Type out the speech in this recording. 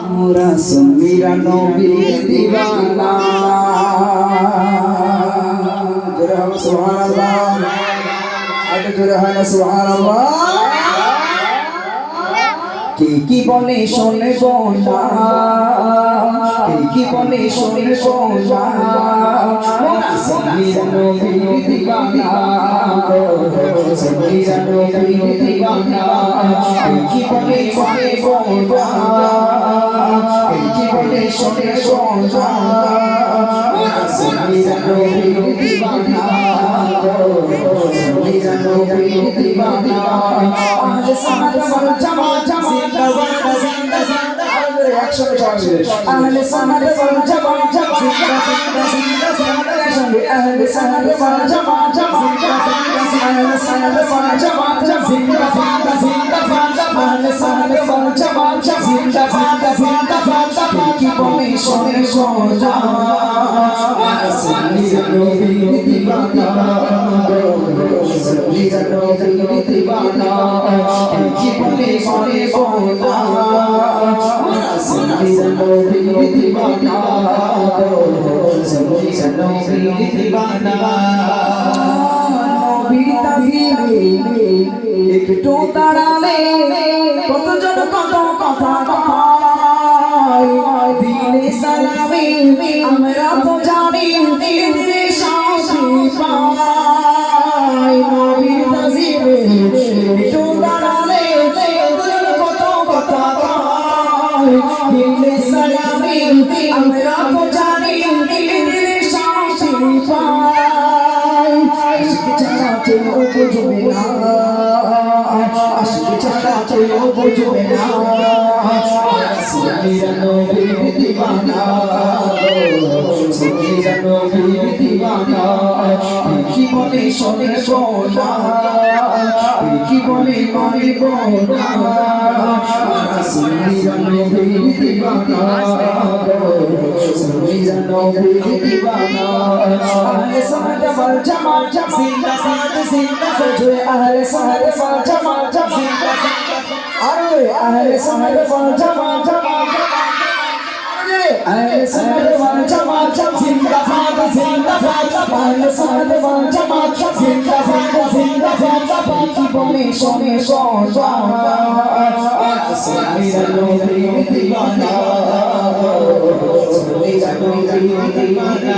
মোরা সুন্নিরা নবীর দিওয়ানা জোরে সুবহানাল্লাহ আরে জোরে হয় সুবহানাল্লাহ কি বলে শুনব না কি বলে শুনব না মোরা সুন্নিরা নবীর দিওয়ানা সুন্নিরা নবীর দিওয়ানা কি বলে শুনব না কি বলে শুনব না মোরা সুন্নিরা নবীর দিওয়ানা সুন্নিরা নবীর দিওয়ানা আজ সালাত ওয়াল জামাত আহলে সুন্নাত ওয়াল জামাত আহলে সুন্নাত ওয়াল জামাত আহলে সুন্নাত ওয়াল জামাত জিন্দাবাদ জিন্দাবাদ আহলে সুন্নাত ওয়াল জামাত জিন্দাবাদ জিন্দাবাদ কি বলে শুনে গোজা সুন্নিরা নবীর দিওয়ানা সুন্নিরা নবীর দিওয়ানা কি বলে শুনে গোজা সুন্নিরা নবীর দিওয়ানা সুন্নিরা নবীর দিওয়ানা নবীর তাজিমে একটু দাঁড়ালে কতজন কত কথা কয় দিলে সালামে আমরা তো জানি দিলে শান্তি পাই নবীর তাজিমে একটু দাঁড়ালে কত কথা কয় দিলে সালামে আমরা তো জানি দিলে শান্তি পাই আশিক ছাড়া কেউ বুঝবে না আশিক ছাড়া কেউ বুঝবে না সুন্নিরা নবীর দিওয়ানা সুন্নিরা নবীর দিওয়ানা কি বলে শুনে গোনা কি বলে মানে গোনা সুন্নিরা নবীর দিওয়ানা সুন্নিরা নবীর দিওয়ানা আহলে সুন্নাত ওয়াল জামাত জিন্দাবাদ জিন্দাবাদ আহলে সুন্নাত ওয়াল জামাত জিন্দাবাদ আরে আহলে সুন্নাত ওয়াল জামাত আহলে সুন্নাত ওয়াল জামাত জিন্দাবাদ জিন্দাবাদ আহলে সুন্নাত ওয়াল জামাত জিন্দাবাদ জিন্দাবাদ কি বলে শুনে গোজা সুন্নিরা নবীর দিওয়ানা সুন্নিরা নবীর দিওয়ানা